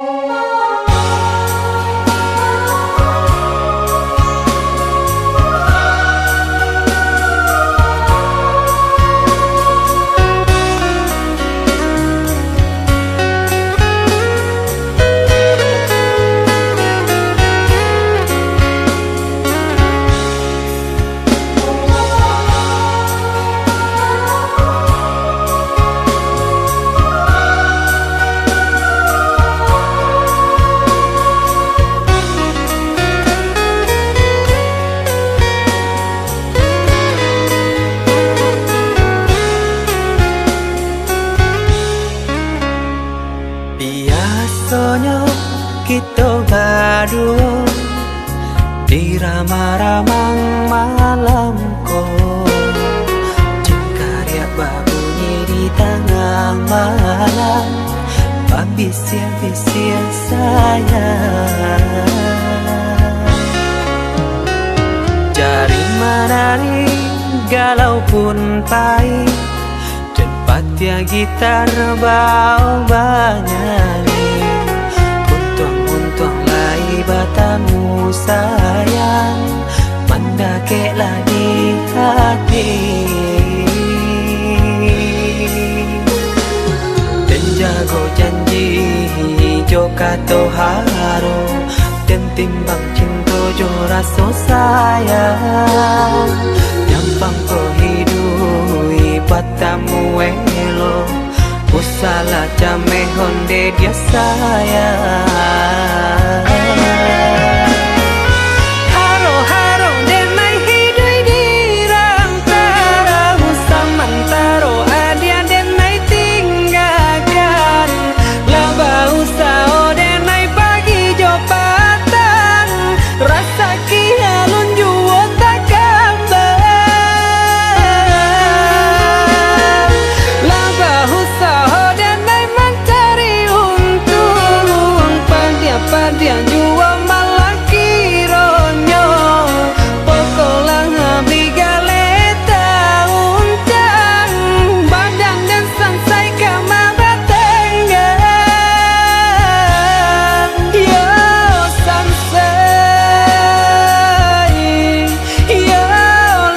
Biasanya kita berdua di ramah-ramang malam kau, jika dia berbunyi di tengah malam, berbisir-bisir sayang. Jari menari galau pun pahit, tempat ya gitar bau banyani, untung lai batamu sayang, mendakeklah di hati. Dan jago janji joka toharo, dan timbang cinta jo rasa sayang, nyampang ko hidui batamu elo, usala jame honde dia sayang. Haro-haro denai hidui di rantara, usamantaro adia denai tinggalkan, laba usao denai pagi jo patang, rasa kialun juo tak kabar, laba usao denai mencari untung, padian juo malah kironyo, pokolang habis galeta uncang, badan dan sansai kamar batenggang, yo sansai, yo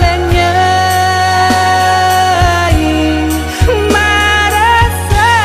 lenyai, marasai.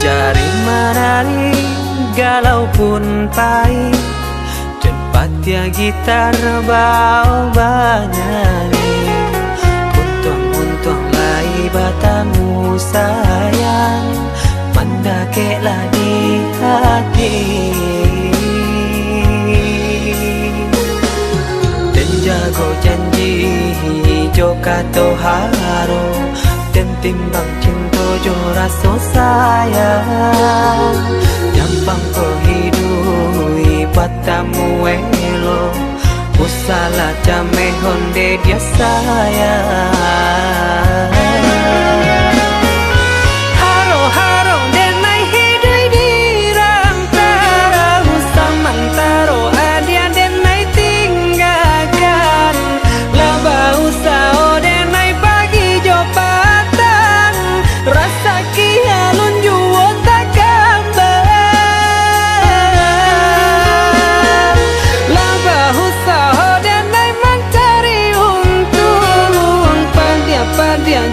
Jari menari galau pun pahit, tempat ya gitar bau banyani, untung lai batamu sayang, mendakeklah di hati. Dan jago janji joka toharo, dan timbang cinta jo rasa sayang, nyampang ko hidui batamu elo, usala jame honde dia sayang. Haro-haro denai hidui di rantara, usamantaro adia denai tinggalkan, laba usao denai pagi jo patang, rasa kialun juo tak kabar, laba usao denai mencari untung, padian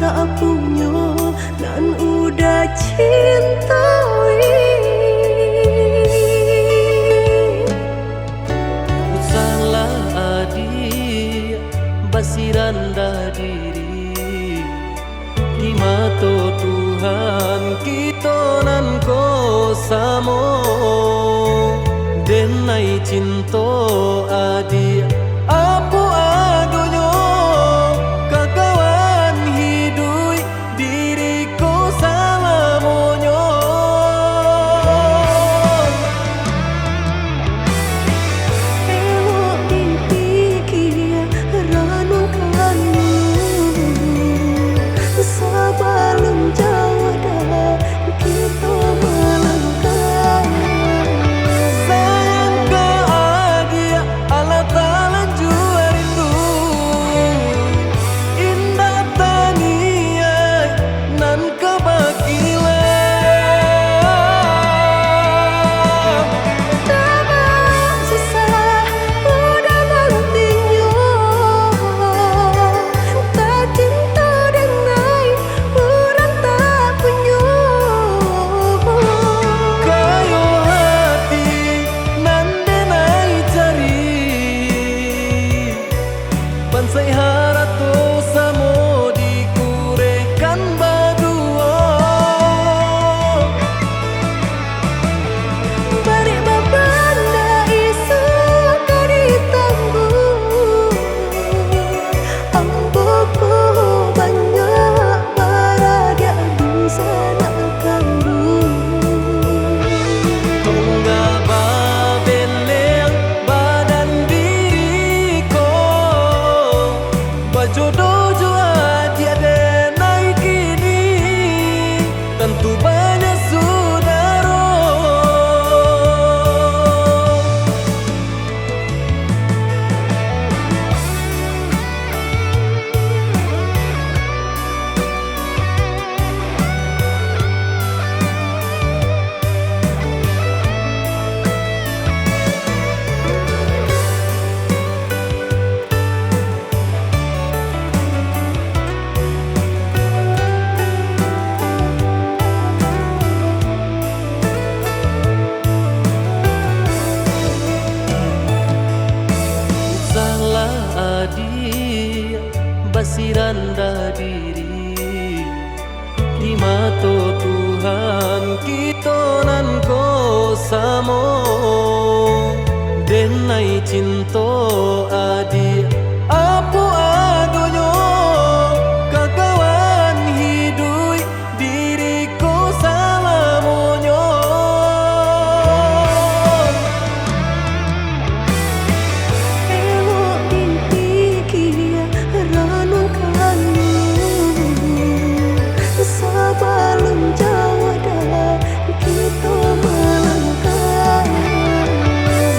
tak punya nan udah cintai. Salah adik basiranda diri di mata Tuhan kita nan ko samo denai cinta adik apa adonyo kakawan hidui diriku salamonyo. Elok dipikir renungkan sebelum jauh dah kita melangkah. Sayang ke adik Allah Ta'ala jua rindu indah tania nan kebakilan. Tak susah udah nantinya, tak cinta denai orang tak punya. Kayo hati nan denai cari bansai harato samo dikurekan badua. Balik babanda isu kari tangguh, amboku banyak baradia bisa nak kandung. Tunggal babeleng badan diriku bajodoh jua tiada naik kini tentu banyak saudara. Salah adik basiranda diri di mata Tuhan kita nan ko samo denai cinta adik apa adonyo kakawan hidui diriku salamonyo. Elok dipikir renungkan sebelum jauh dah kita melangkah.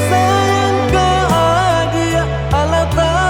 Sayang ke adik Allah Ta'ala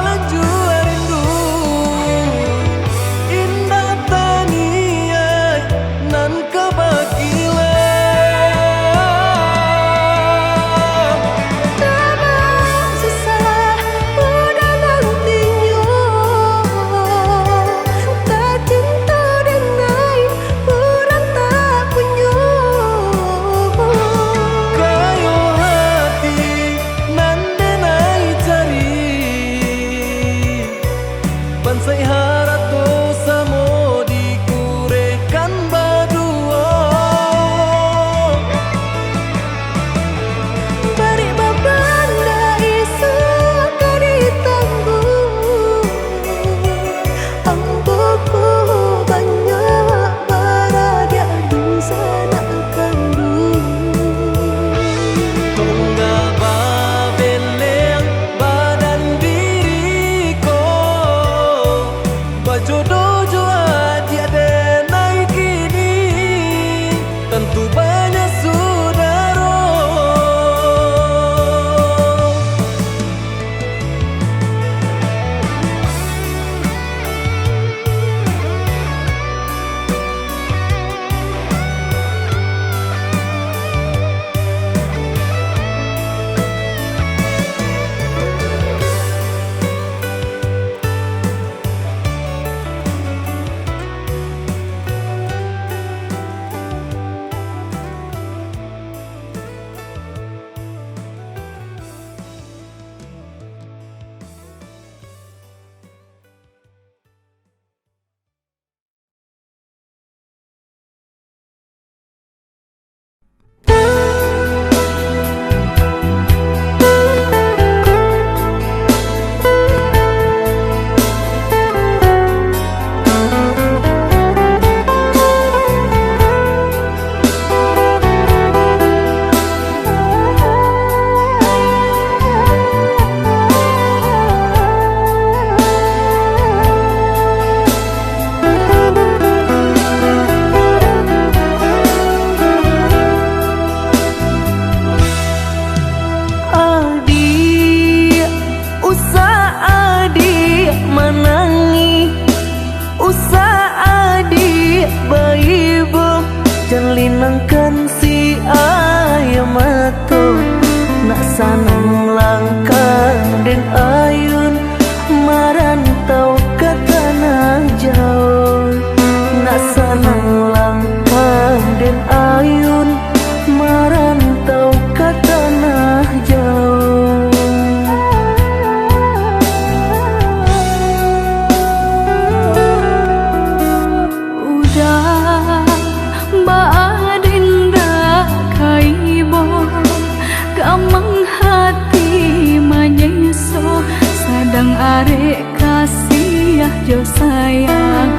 jo sayang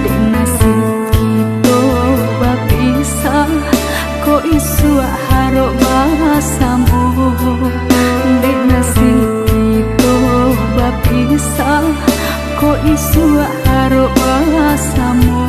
dek nasib kita bapisah kok isu harok basamu dek nasib kita bapisah kok isu harok basamu.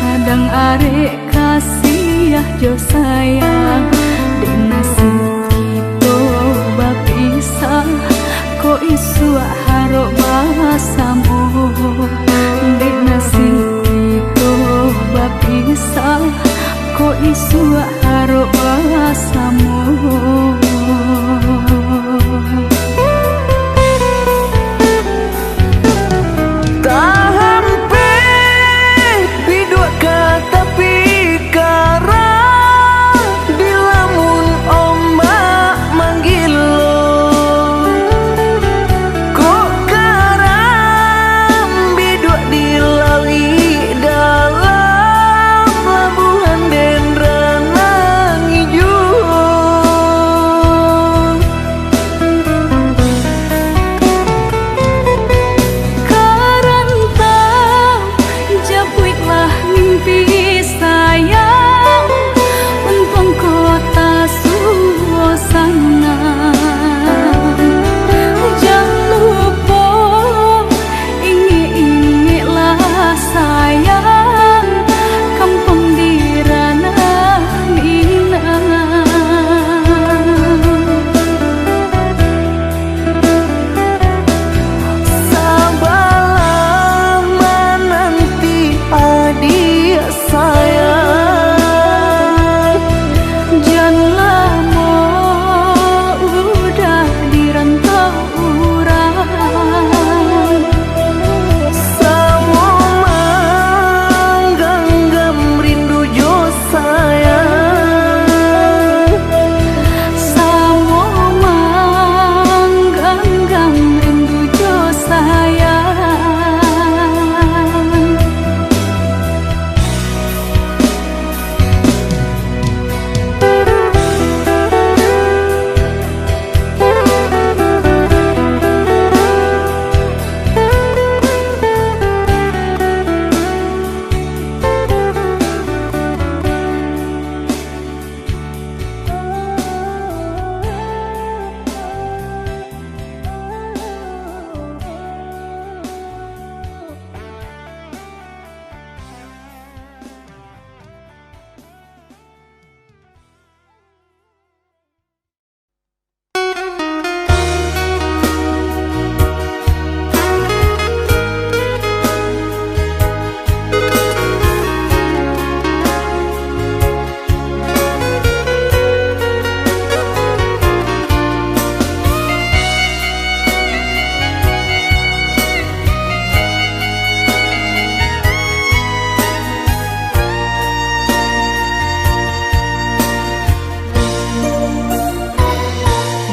Sadang arek kasih jo sayang dek nasib kita bapisah kok isu harok basamu dek nasib kita bapisah kok isu harok basamu.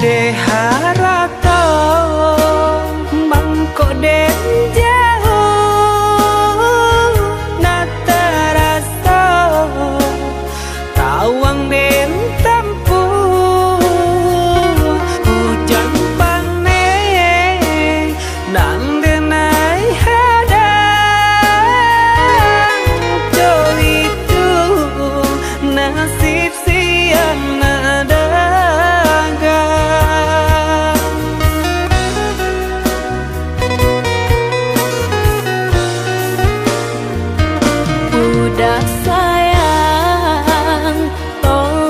De harato mangko den jauh na terasa tawang den tempuh hujan pane nang denai hadang jauh itu nasib siang ada udah sayang, tolong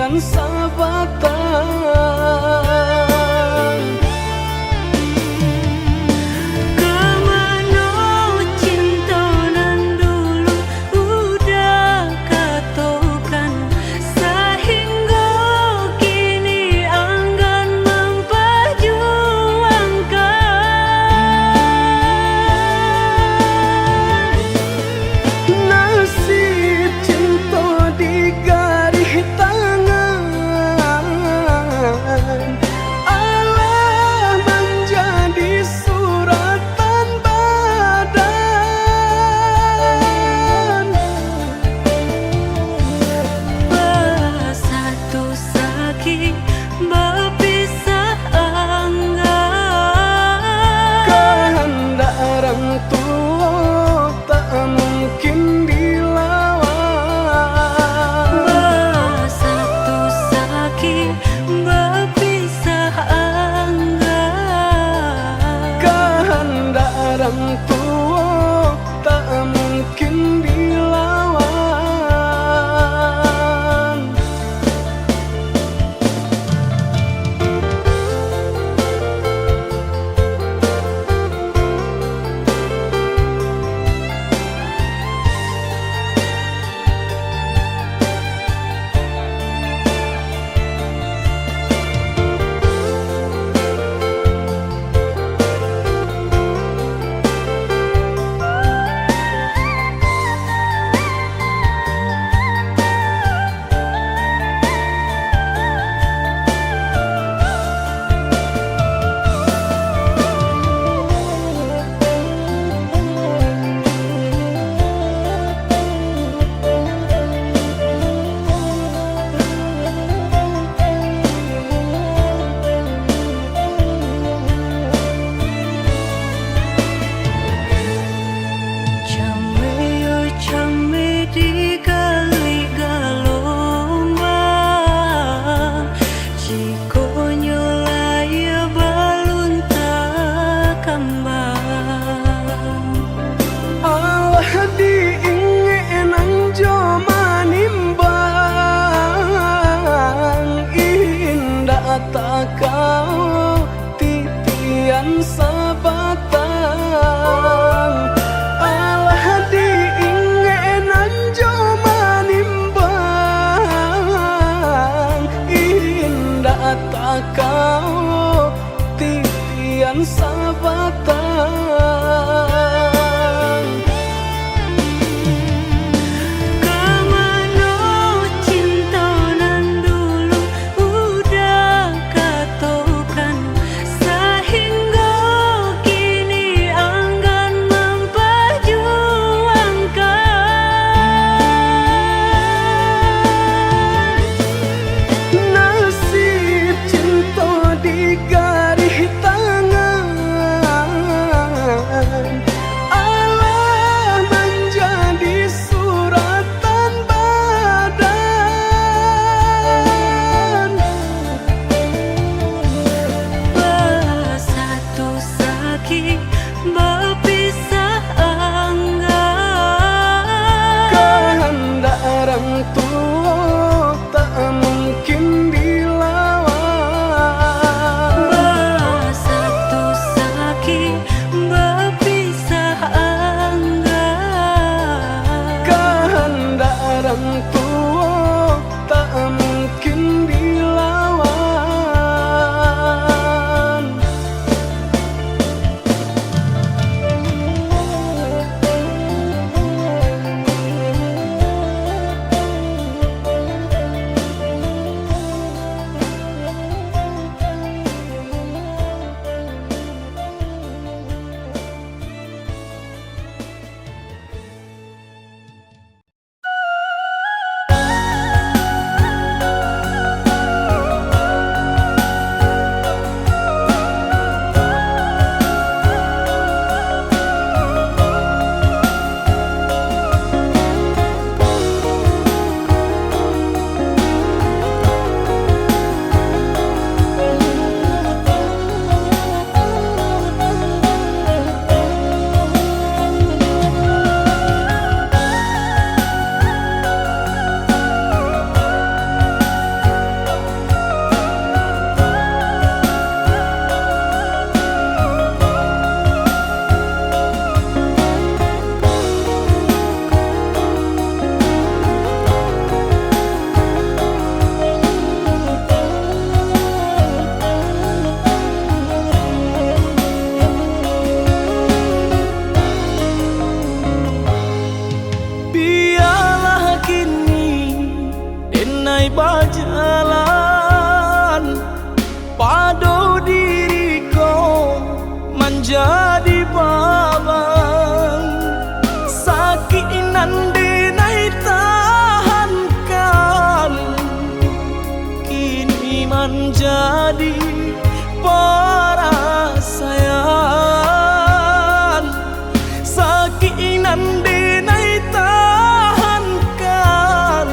titian sabatan. Kemana cinta nan dulu udah katokan, sehingga kini enggan memperjuangkan. Nasib cinta di garis tangan, Allah menjadi suratan badan. Bersatu sakit berpisah enggan, Kehendak orang tua tak mungkin dilawan. bersatu sakit berpisah enggan. Kehendak orang tua tak mungkin dilawan. Cambe di kali gelombang, jika nyolaya balun tak kembang. Allah diingin joma nimbang, indah tak kau titian sabatan. Allah diingin joma nimbang, indah tak kau titian sabatan. Kemana cinta nan dulu udah katokan, sehingga kini enggan memperjuangkan. Nasib cinta di garis tangan, jalan pado diriku menjadi babang sakit nande nai tahankan kini menjadi perasaan sakit nande nai tahankan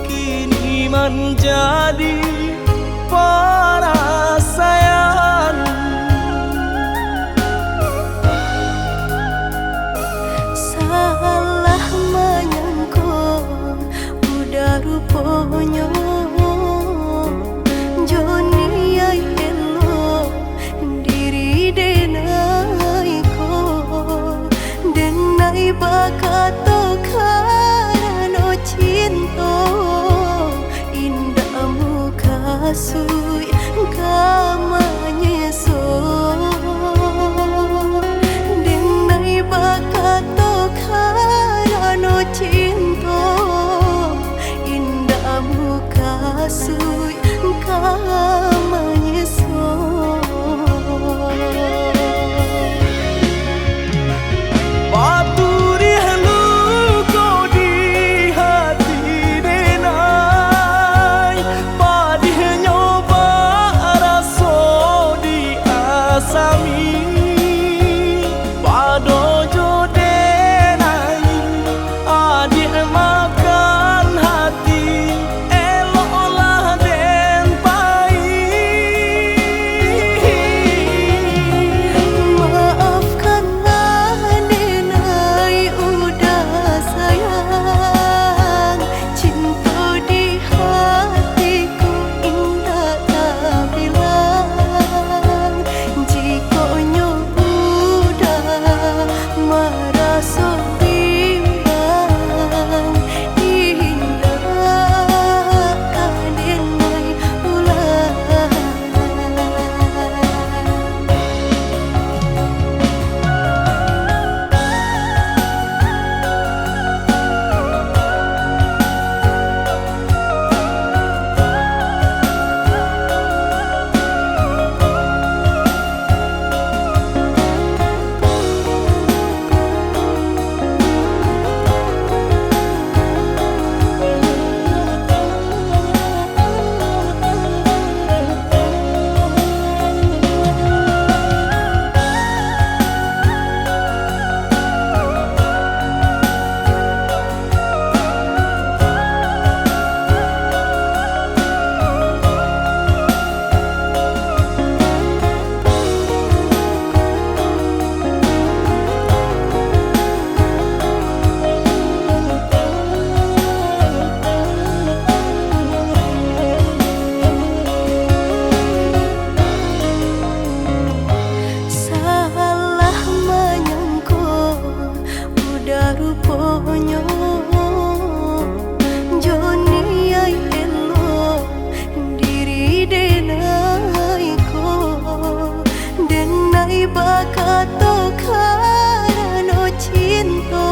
kini menjadi perasaan. Salah menyangka udah rupanya Joni ay elo diri denai ko denai bakato karano cinta indah muka sui kamanya so denai bakato karano cinta indah muka sui kamanya so Paturi halu ko di hati denai padih nyoba raso di asami pado jo denai adik makan hati eloklah den pai maafkanlah denai udah sayang cinta di hatiku indah tak bilang jika udah merasa bimbang indah denai ulang. Salah menyangka udah rupanya Joni ay elo diri denai ko denai bakato karano cinta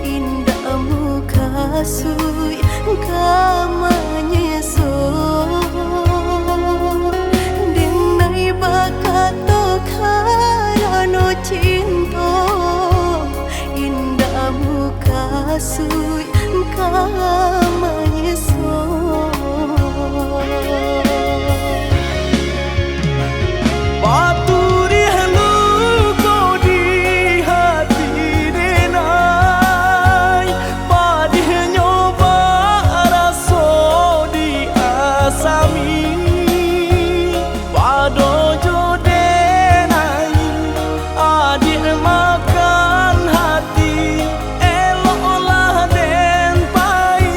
indah muka sui kamanya so denai bakato karano cinta indah muka sui kamanya so Paturi halu ko di hati denai padih nyoba raso di asami pado jo denai adik makan hati eloklah den pai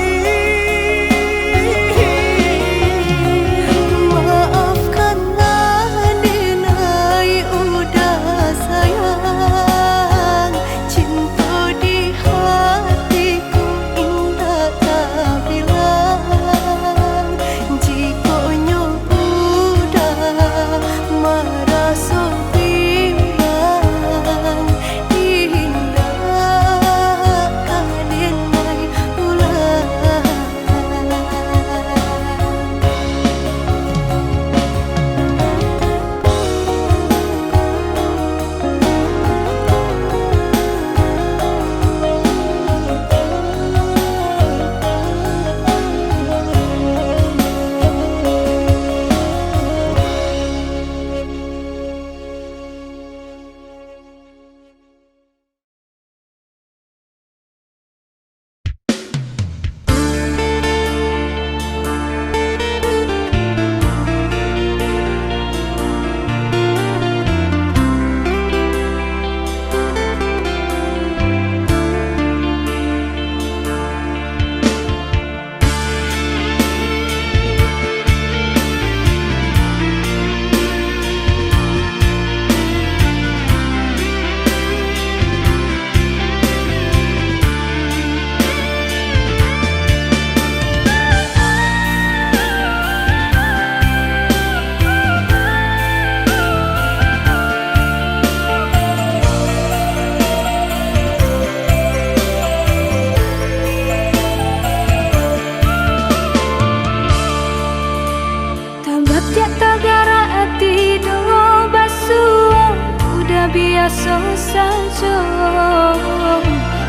rasa saja,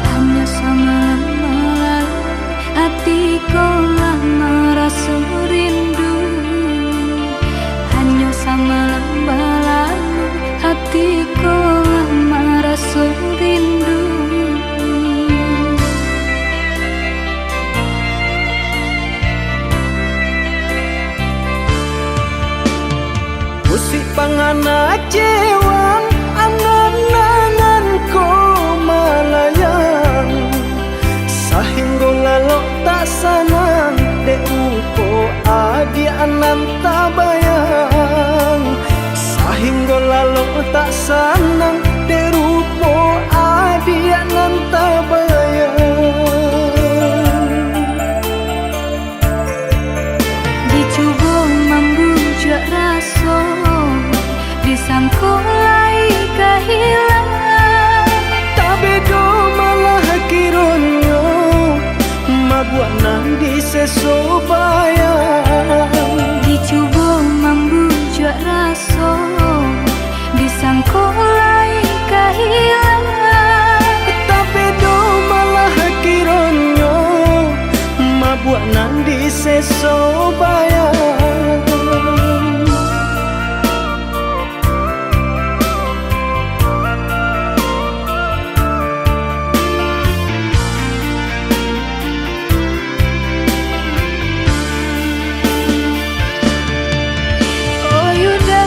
hanya semalam hatiku lama rasa rindu, hanya semalam lalu hatiku lama rasa rindu. Musik pangana cewang angan-angan ko malayan, sahingga lalok tak sanang dek upo adi anan tabayang, sahingga lalok tak sanang dek upo adi anan tabayang. Dicoba membujuk rasa, disangkulai kehilangan, tapi do malah kironyo mabuat nanti sesobayang. dicoba membujuk rasa, disangkulai kehilangan, Tapi do malah kironyo mabuat nanti sesobayang. oh yuda,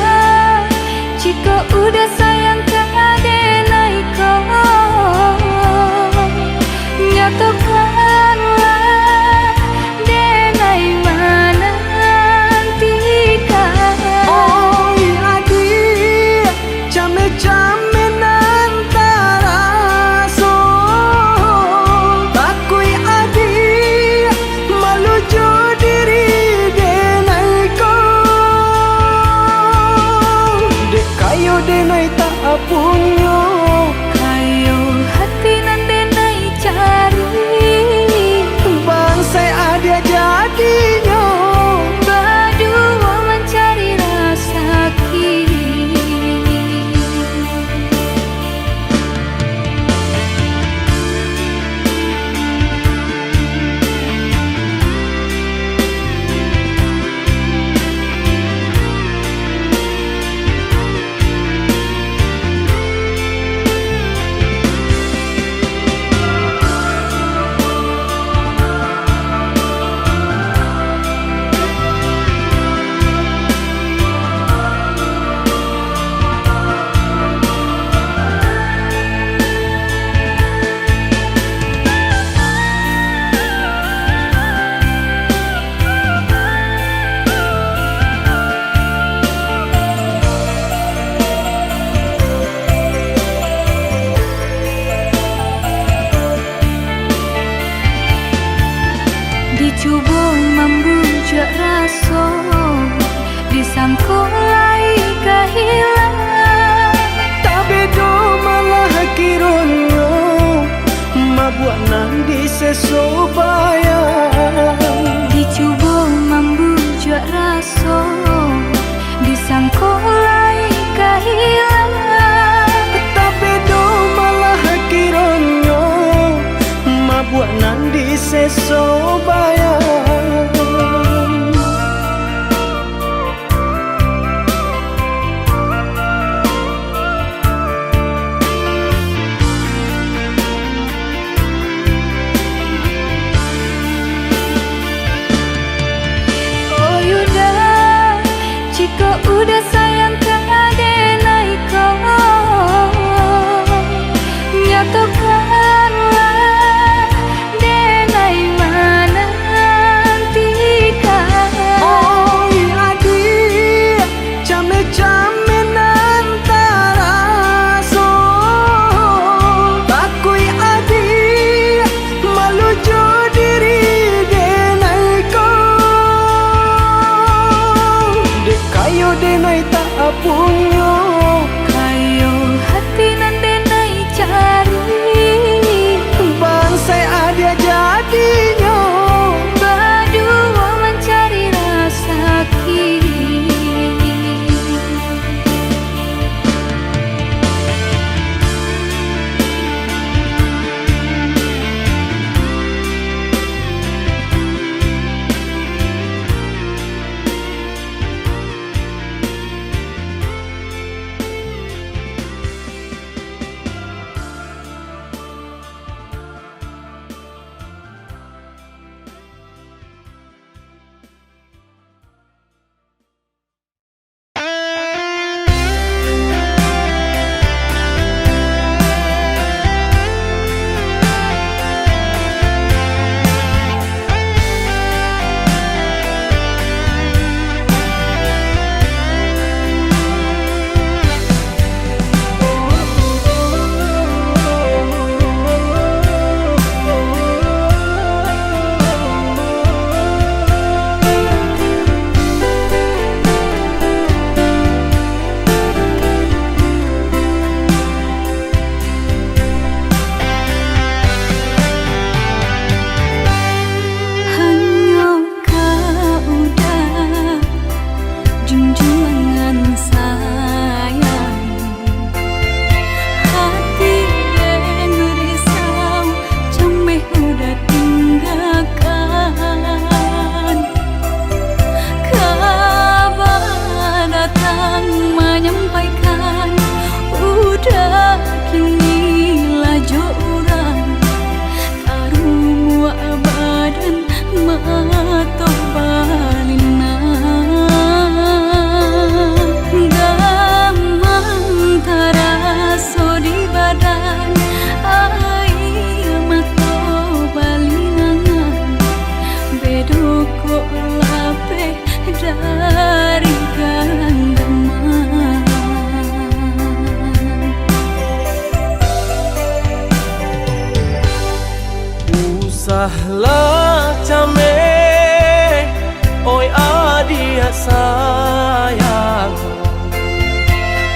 jika udah sayang ke adenai kau, nyatakanlah denai mana nantikan. Oi adik, came-came nantara so, takui adik malujo diri denai ko, dek kayo denai tak apunyo. Kayo hati nan denai cari, Bangsai ada jadinya, berdua mencari rasa kini. Dicoba membujuk rasa, disangkulai kehilangan, tapi do malah kironyo mabuat nanti sesobayang. dicoba membujuk rasa, disangkulai kehilangan, Tapi do malah kironyo mabuat nanti sesobayang. oh yuda, jika udah sayang ke adenai kau, nyatakanlah denai mana nantikan. Oi adik, came-came nantara so, takui adik malujo diri denai ko, dek kayo denai tak apunyo. Kayo hati nan denai cari, Bangsai ada jadinya, berdua mencari rasa kini. duko lape dari genggaman. Usahlah came, oi adia sayang,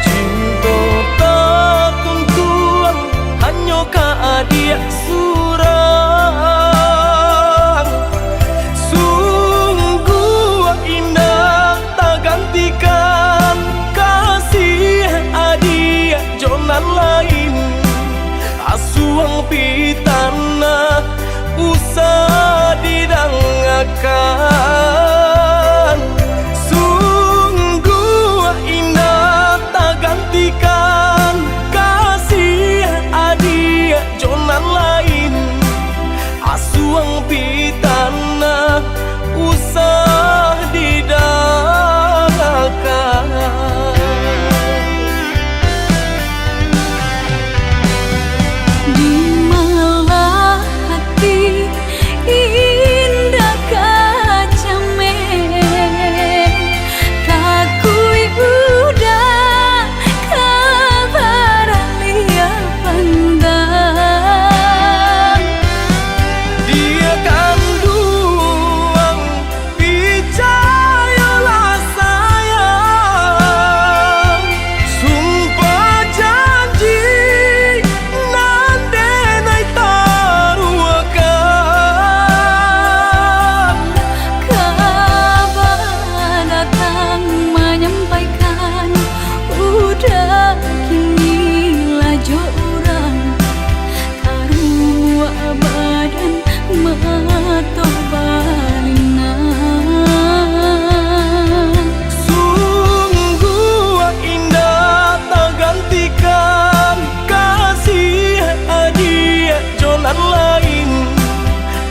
cinta ketentuan hanya ka adia surang. Sungguh indah tak gantikan kasih adia jonan lain. Asuang pitana usah didangakan. Sungguh indah tak gantikan kasih adia jonan lain. Asuang pitana usah didangakan.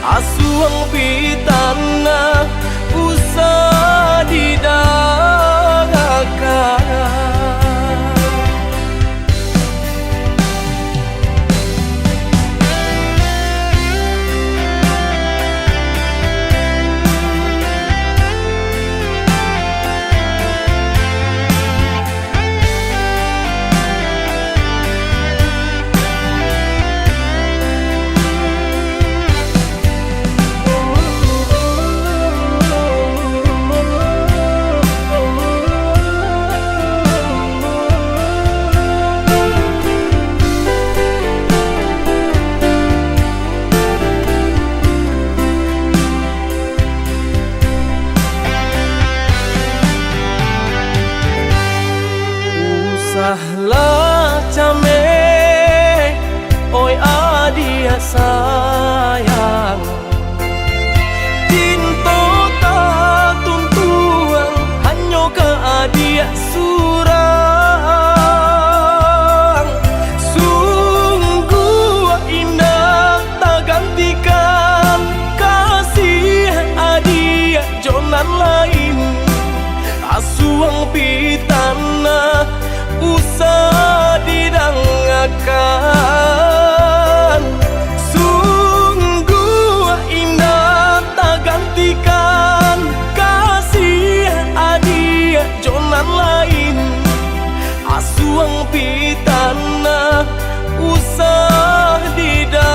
Asuang pitana usah didangakan. Usahlah came, oi adia sayang, cinta tak tuntuan hanya ke adia surang. Sungguh indah tak gantikan kasih adia jonan lain. Asuang pitana usah didangakan. Sungguh indah tak gantikan kasih adia jonan lain. Asuang pitana usah didangakan.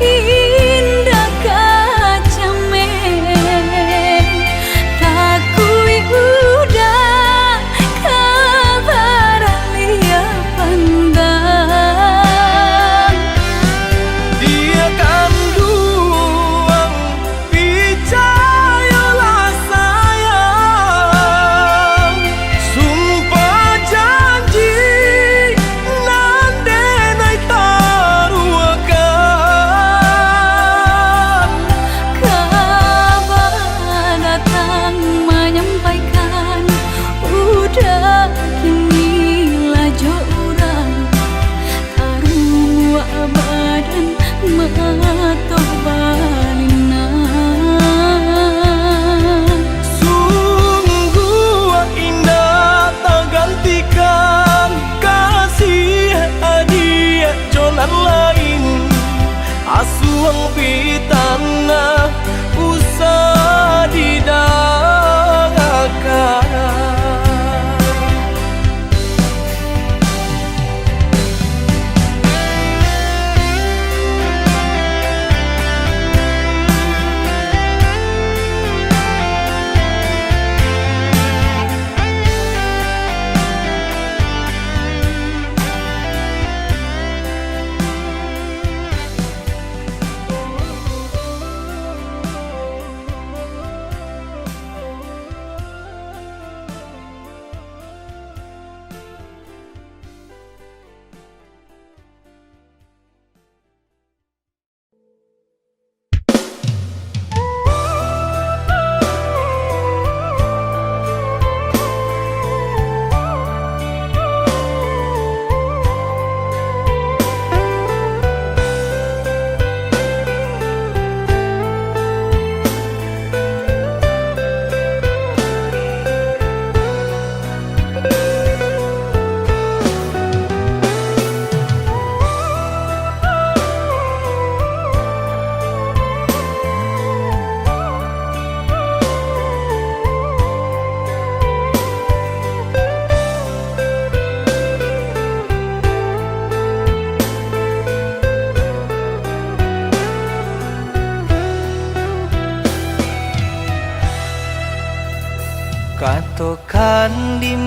Indah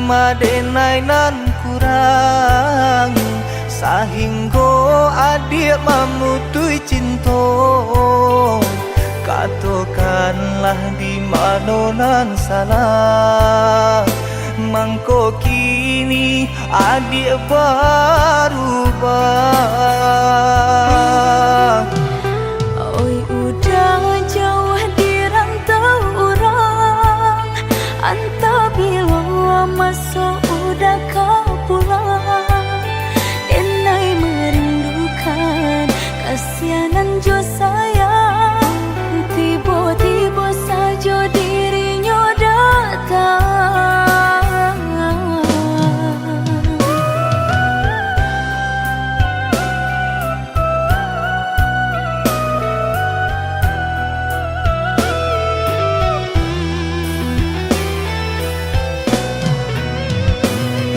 madenai nan kurang sahingga adik memutui cinta. Katakanlah di mana nan salah, mangko kini adik berubah. Oi udah jauh di rantau orang, anta bila masuk udah kau pulang. Denai merindukan kasihanan jo sayang, tiba-tiba saja dirinya datang.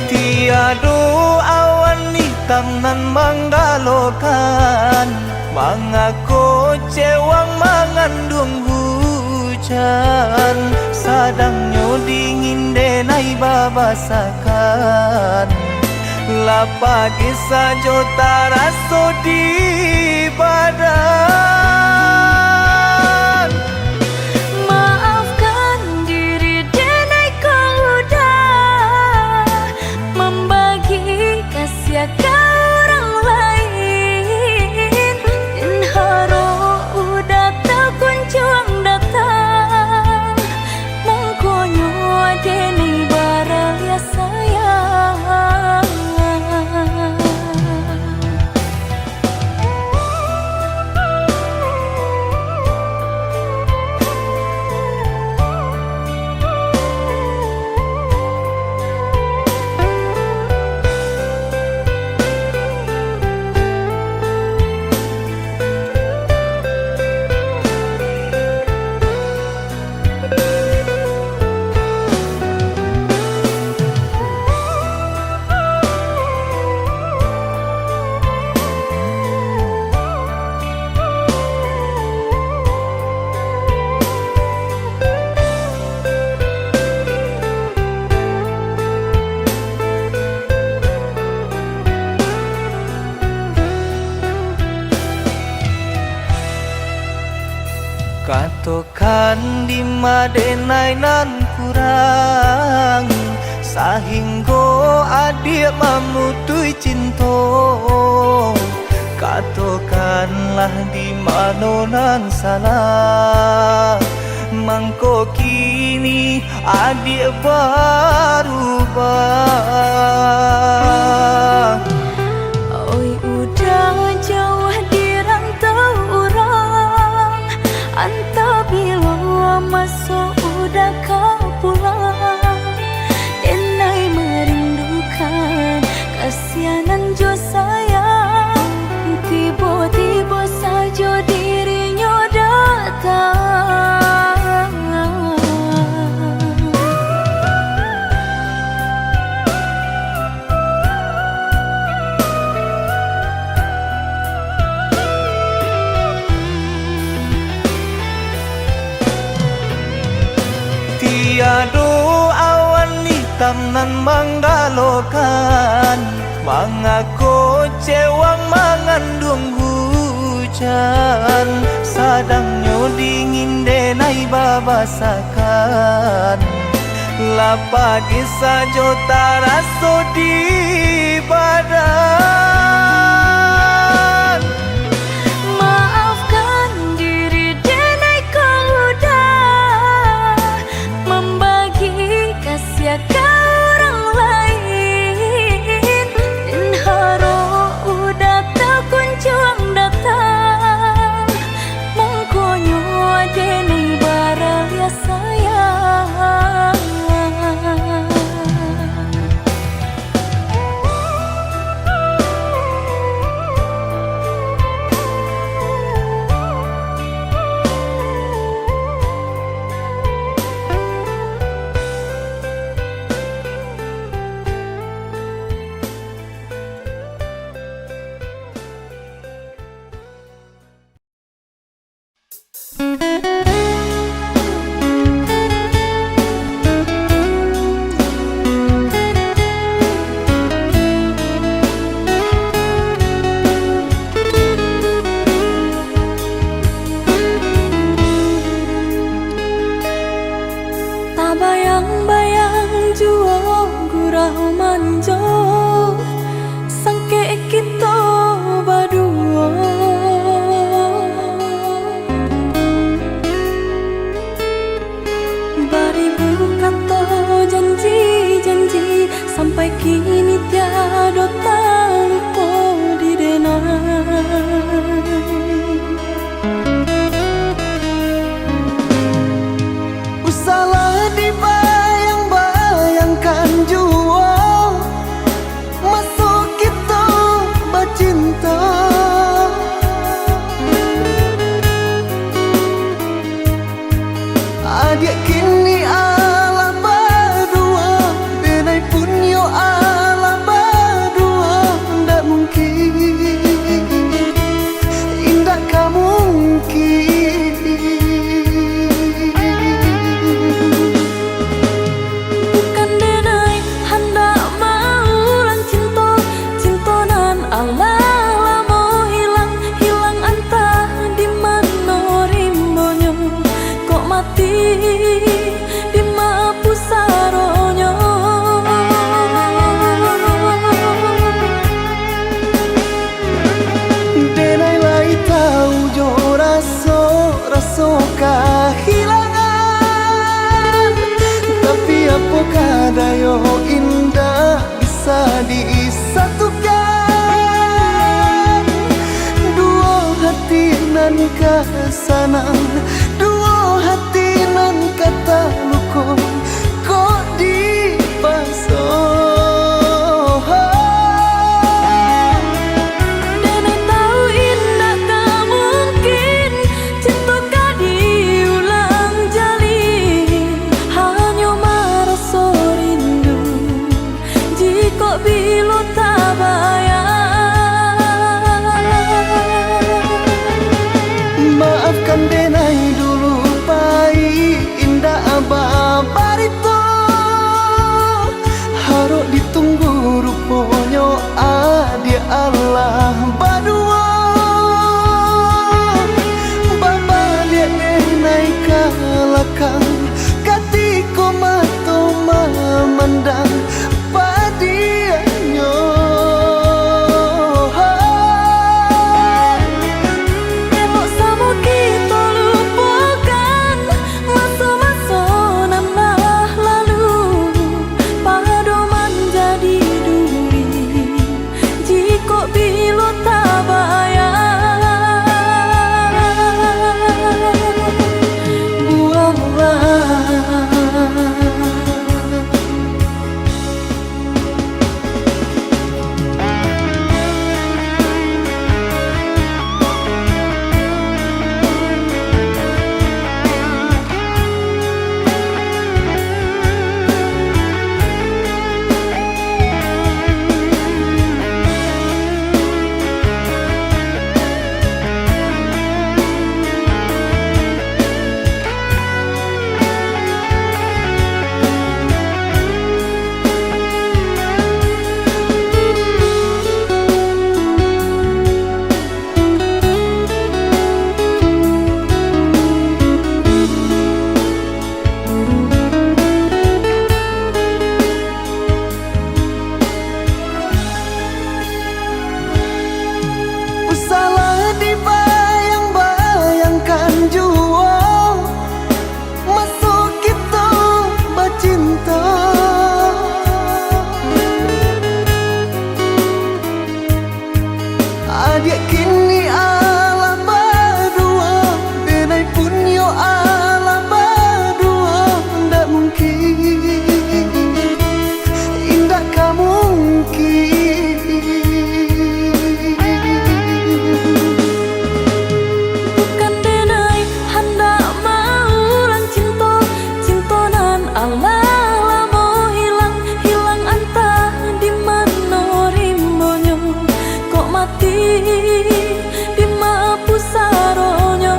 Tiada awan hitam nan menggalokan, mengaku cewang mengandung hujan. Sadangnya dingin denai babasakan, lapagi saja terasa di badan. Maafkan diri denai kau udah membagi kasih ke orang lain, dan haro udah tak kunjung datang. Mengkonyo denai baraya sayang. Katakan di madenai nan kurang sahingga adik memutui cinta. Katakanlah di mana nan salah, mangko kini adik berubah. Oi udah jauh di rantau orang, anta bila masuk udah kau pulang. Denai merindukan kasihanan jo sayang, tiba-tiba saja dirinya datang. Tiada awan hitam nan menggalokan, mengaku cewang mengandung hujan. Sadangnya dingin denai babasakan, lapagi saja terasa di badan. Maafkan diri denai kau udah membagi kasih ke orang lain, dan haro udah tak kunjung datang. Mengkonyo denai baraya sayang. manjo sangke kita berdua. Baribu kata janji-janji sampai kini tiada talupa di denai. Salah dibayang-bayangkan jua masuk kita bercinta. Adik kini ala berdua, denai pun yo ala berdua. Ndak mungkin, indah kamu mungkin. Di mapu saronyo denai lai tahu jo raso kehilangan, tapi apa kadayo indah bisa disatukan. Dua hati nan kesanang, dua hati nan kata luko kok dipasang. denai tahu indah tak mungkin cinta ka diulang jalin, hanya merasa rindu jika bila tak bayang. Maafkan denai dulu indah abar itu harus ditunggu rupanya adia Allah berdua. Bapa lihat naik ke belakang ketika mata memandang padianya. Salah dibayang-bayangkan jua masuk kita bercinta. Adik kini ala berdua, denai pun yo ala berdua. Ndak mungkin, indah kamu mungkin. Di mapu saronyo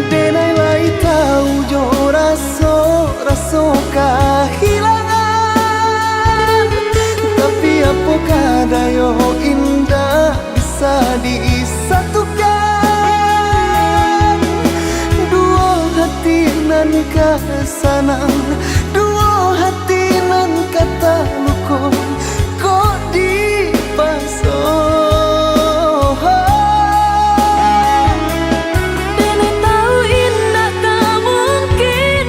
denai lai tahu jo raso kehilangan, tapi apa kadayo indah bisa disatukan. Dua hati nan kasanang dua hati nan kata luko kok dipaso. Dene tahu indah tak mungkin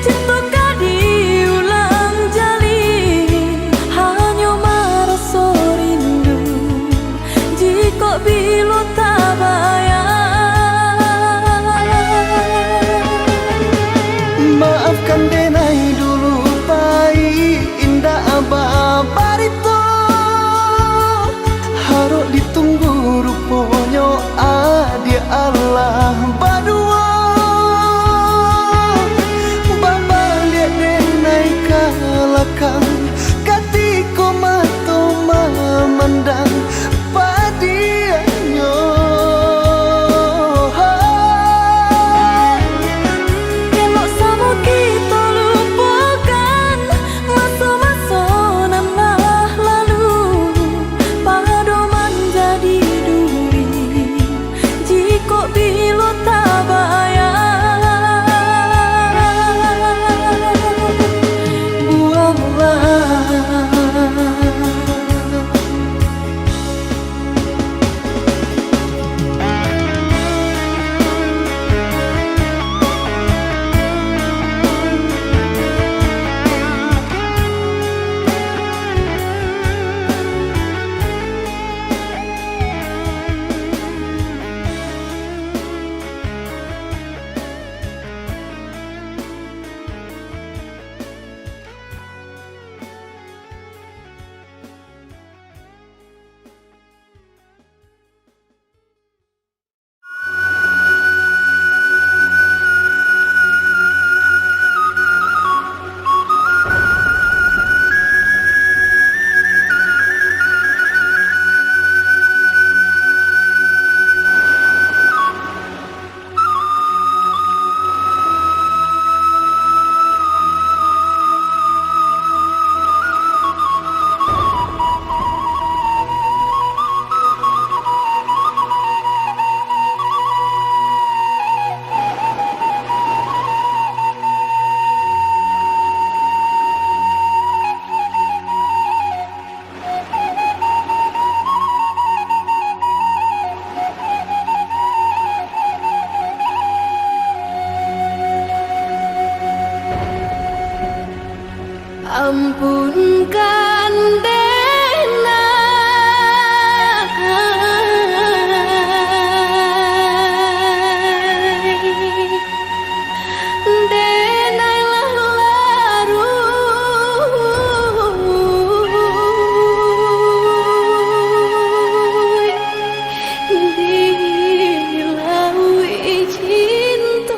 cinta kau diulang jalin, hanya merasa rindu jika bila tak bayar. Maafkan denai dulu pai indah abah itu harus ditunggu rupanya dia Allah badua. Baba lihat denai kalakang katiko mato memandang padianyo. Elok sama kita lupakan masa-masa nan lah lalu, pado menjadi duri jika bila tak bayar. Buanglah ampunkan Dena, Denailah larut dilaui cinta.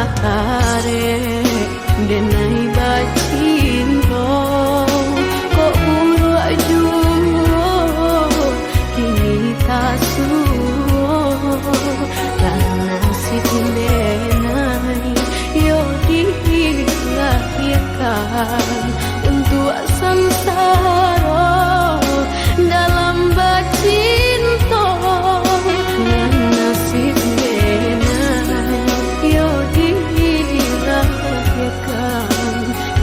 are denai bacinto kok buru ajuo kini tasuo karena si denai yo dilahirkan untuk samsara dalam bacinto karena si denai yo dilahirkan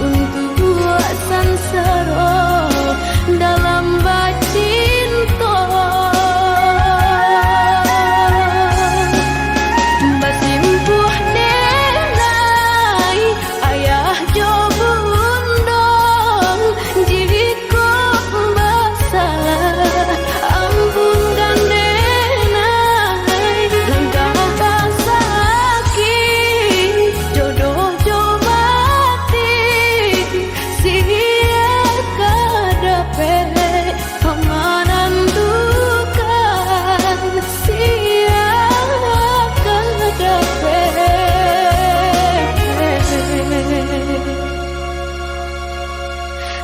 untuk samsara dalam bacinto basimpuh denai ayah jo bundong jika bersalah ampunkan denai langkah sakit jodoh jo mati sia kadape pamanan dukan sia kadape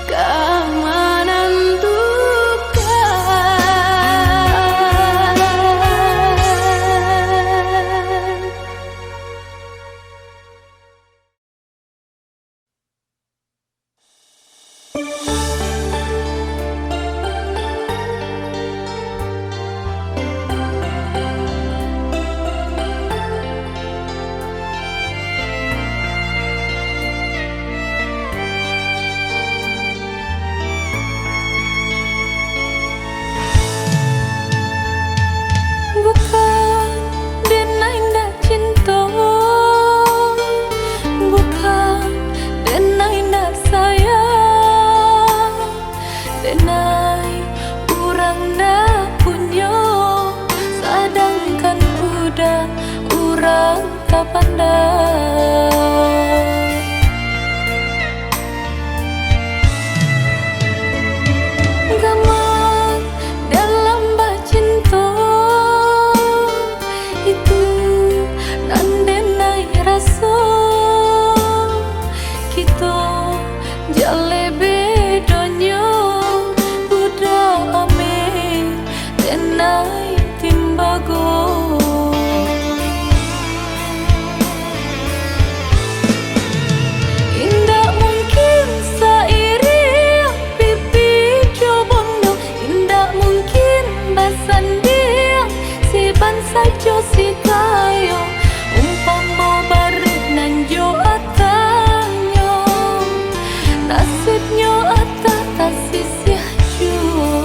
keamanan dukan. Bukan denai ndak cinta, bukan denai ndak sayang, denai urang ndak punya, sedangkan udah urang tak pandai. Gaman dalam bacinto itu nandenai rasa kita jale bedonyo budak ame denai timbago indah mungkin sairi pipi cobondo indah mungkin basandia si bansa jo si kayo umpama bareng nanjo atanyo nasibnyo ata tasisih juo.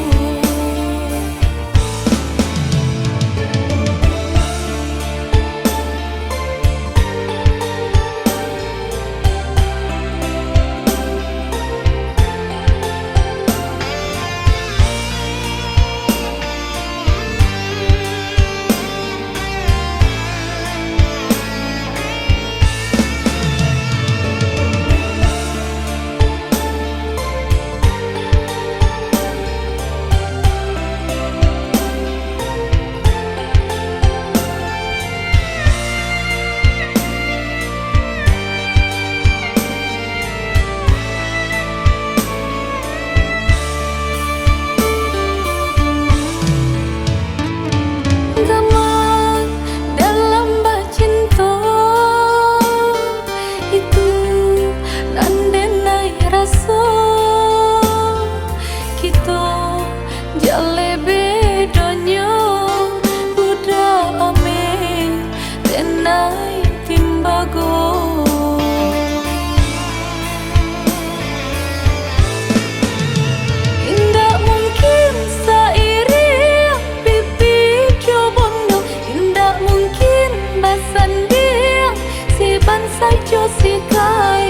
Gaman dalam bacinto itu nandenai rasa kita jale bedonyo budak ame denai timbago indah mungkin sairi pipi cobondo indah mungkin basandia si bansa jo si kaya